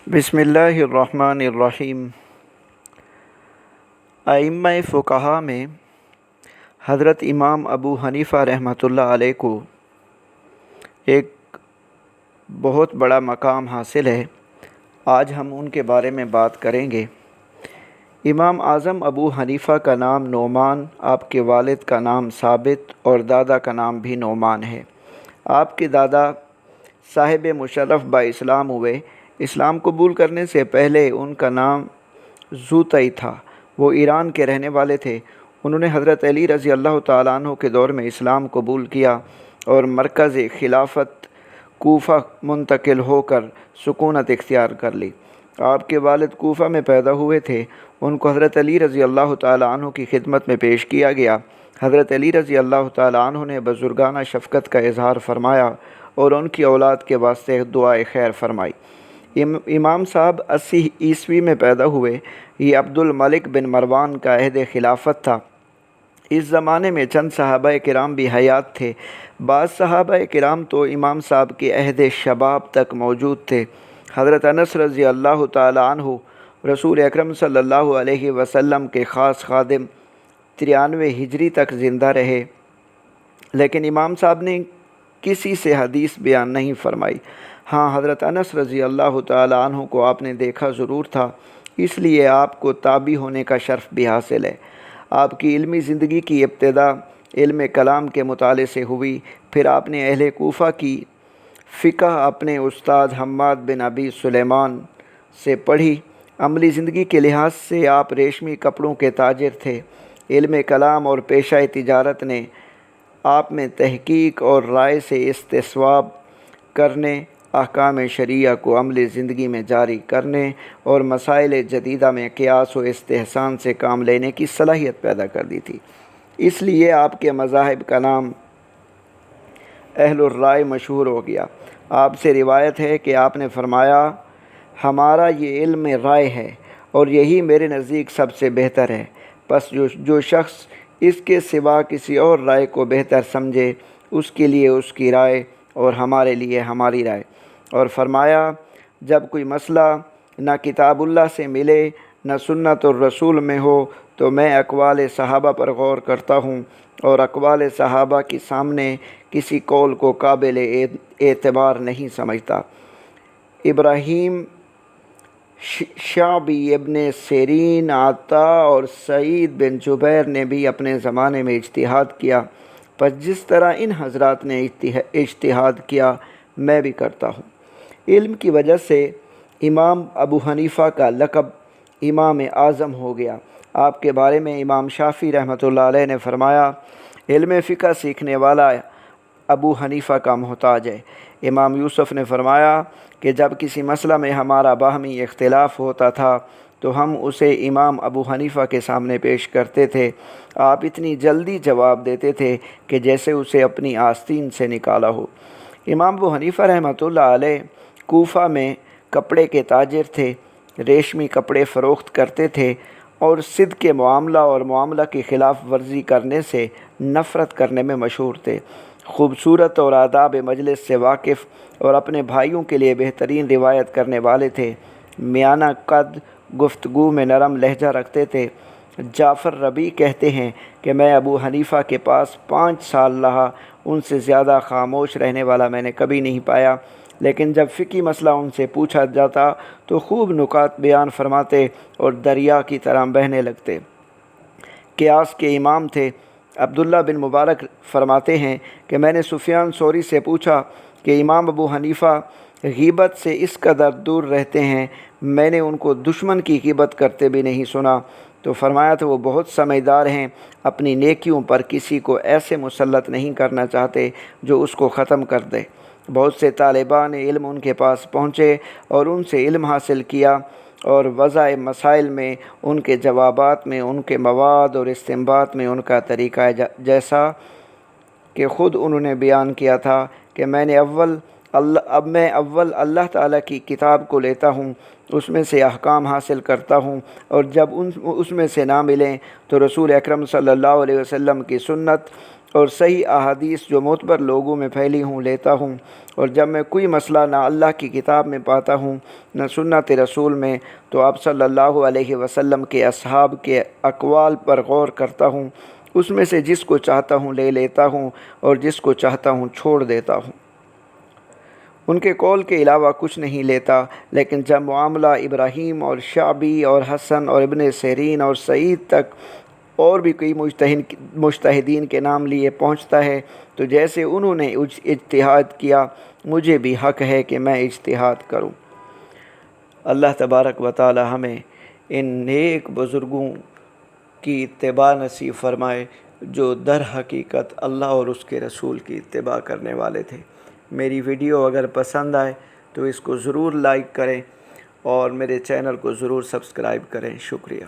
بسم اللہ الرحمن الرحیم۔ ائمہ فقہا میں حضرت امام ابو حنیفہ رحمۃ اللہ علیہ کو ایک بہت بڑا مقام حاصل ہے۔ آج ہم ان کے بارے میں بات کریں گے۔ امام اعظم ابو حنیفہ کا نام نعمان، آپ کے والد کا نام ثابت اور دادا کا نام بھی نعمان ہے۔ آپ کے دادا صاحب مشرف با اسلام ہوئے۔ اسلام قبول کرنے سے پہلے ان کا نام زوطئی تھا۔ وہ ایران کے رہنے والے تھے۔ انہوں نے حضرت علی رضی اللہ تعالیٰ عنہ کے دور میں اسلام قبول کیا اور مرکز خلافت کوفہ منتقل ہو کر سکونت اختیار کر لی۔ آپ کے والد کوفہ میں پیدا ہوئے تھے۔ ان کو حضرت علی رضی اللہ تعالیٰ عنہ کی خدمت میں پیش کیا گیا۔ حضرت علی رضی اللہ تعالیٰ عنہ نے بزرگانہ شفقت کا اظہار فرمایا اور ان کی اولاد کے واسطے دعائے خیر فرمائی۔ امام صاحب 80 عیسوی میں پیدا ہوئے۔ یہ عبد الملک بن مروان کا عہد خلافت تھا۔ اس زمانے میں چند صحابہ کرام بھی حیات تھے۔ بعض صحابہ کرام تو امام صاحب کے عہد شباب تک موجود تھے۔ حضرت انس رضی اللہ تعالیٰ عنہ رسول اکرم صلی اللہ علیہ وسلم کے خاص خادم 93 ہجری تک زندہ رہے، لیکن امام صاحب نے کسی سے حدیث بیان نہیں فرمائی۔ ہاں، حضرت انس رضی اللہ تعالیٰ عنہ کو آپ نے دیکھا ضرور تھا، اس لیے آپ کو تابعی ہونے کا شرف بھی حاصل ہے۔ آپ کی علمی زندگی کی ابتدا علم کلام کے مطالعے سے ہوئی، پھر آپ نے اہل کوفہ کی فقہ اپنے استاد حماد بن ابی سلیمان سے پڑھی۔ عملی زندگی کے لحاظ سے آپ ریشمی کپڑوں کے تاجر تھے۔ علم کلام اور پیشہ تجارت نے آپ میں تحقیق اور رائے سے استصواب کرنے، احکام شرعیہ کو عملی زندگی میں جاری کرنے اور مسائل جدیدہ میں قیاس و استحسان سے کام لینے کی صلاحیت پیدا کر دی تھی۔ اس لیے آپ کے مذاہب کا نام اہل الرائے مشہور ہو گیا۔ آپ سے روایت ہے کہ آپ نے فرمایا، ہمارا یہ علم رائے ہے اور یہی میرے نزدیک سب سے بہتر ہے، پس جو شخص اس کے سوا کسی اور رائے کو بہتر سمجھے، اس کے لیے اس کی رائے اور ہمارے لیے ہماری رائے۔ اور فرمایا، جب کوئی مسئلہ نہ کتاب اللہ سے ملے نہ سنت الرسول میں ہو تو میں اقوال صحابہ پر غور کرتا ہوں اور اقوال صحابہ کے سامنے کسی قول کو قابل اعتبار نہیں سمجھتا۔ ابراہیم شعبی، ابن سیرین، عطا اور سعید بن جبیر نے بھی اپنے زمانے میں اجتہاد کیا، پس جس طرح ان حضرات نے اجتہاد کیا میں بھی کرتا ہوں۔ علم کی وجہ سے امام ابو حنیفہ کا لقب امام اعظم ہو گیا۔ آپ کے بارے میں امام شافعی رحمۃ اللہ علیہ نے فرمایا، علم فقہ سیکھنے والا ابو حنیفہ کا محتاج ہے۔ امام یوسف نے فرمایا کہ جب کسی مسئلہ میں ہمارا باہمی اختلاف ہوتا تھا تو ہم اسے امام ابو حنیفہ کے سامنے پیش کرتے تھے۔ آپ اتنی جلدی جواب دیتے تھے کہ جیسے اسے اپنی آستین سے نکالا ہو۔ امام ابو حنیفہ رحمۃ اللہ علیہ کوفہ میں کپڑے کے تاجر تھے، ریشمی کپڑے فروخت کرتے تھے اور صدق کے معاملہ اور معاملہ کی خلاف ورزی کرنے سے نفرت کرنے میں مشہور تھے۔ خوبصورت اور آداب مجلس سے واقف اور اپنے بھائیوں کے لیے بہترین روایت کرنے والے تھے۔ میانہ قد، گفتگو میں نرم لہجہ رکھتے تھے۔ جعفر ربیع کہتے ہیں کہ میں ابو حنیفہ کے پاس 5 سال رہا، ان سے زیادہ خاموش رہنے والا میں نے کبھی نہیں پایا، لیکن جب فقہی مسئلہ ان سے پوچھا جاتا تو خوب نکات بیان فرماتے اور دریا کی طرح بہنے لگتے۔ قیاس کے امام تھے۔ عبداللہ بن مبارک فرماتے ہیں کہ میں نے سفیان ثوری سے پوچھا کہ امام ابو حنیفہ غیبت سے اس قدر دور رہتے ہیں، میں نے ان کو دشمن کی غیبت کرتے بھی نہیں سنا، تو فرمایا تھا وہ بہت سمجھدار ہیں، اپنی نیکیوں پر کسی کو ایسے مسلط نہیں کرنا چاہتے جو اس کو ختم کر دے۔ بہت سے طالبان علم ان کے پاس پہنچے اور ان سے علم حاصل کیا اور وضع مسائل میں ان کے جوابات میں ان کے مواد اور استنباط میں ان کا طریقہ جیسا کہ خود انہوں نے بیان کیا تھا کہ میں اول اللہ تعالیٰ کی کتاب کو لیتا ہوں، اس میں سے احکام حاصل کرتا ہوں، اور جب اس میں سے نہ ملیں تو رسول اکرم صلی اللہ علیہ وسلم کی سنت اور صحیح احادیث جو معتبر لوگوں میں پھیلی ہوں لیتا ہوں، اور جب میں کوئی مسئلہ نہ اللہ کی کتاب میں پاتا ہوں نہ سنت رسول میں، تو آپ صلی اللہ علیہ وسلم کے اصحاب کے اقوال پر غور کرتا ہوں، اس میں سے جس کو چاہتا ہوں لے لیتا ہوں اور جس کو چاہتا ہوں چھوڑ دیتا ہوں۔ ان کے قول کے علاوہ کچھ نہیں لیتا، لیکن جب معاملہ ابراہیم اور شعبی اور حسن اور ابن سیرین اور سعید تک اور بھی کئی مجتہدین کے نام لیے پہنچتا ہے، تو جیسے انہوں نے اجتہاد کیا، مجھے بھی حق ہے کہ میں اجتہاد کروں۔ اللہ تبارک و تعالی ہمیں ان نیک بزرگوں کی اتباع نصیب فرمائے جو در حقیقت اللہ اور اس کے رسول کی اتباع کرنے والے تھے۔ میری ویڈیو اگر پسند آئے تو اس کو ضرور لائک کریں اور میرے چینل کو ضرور سبسکرائب کریں۔ شکریہ۔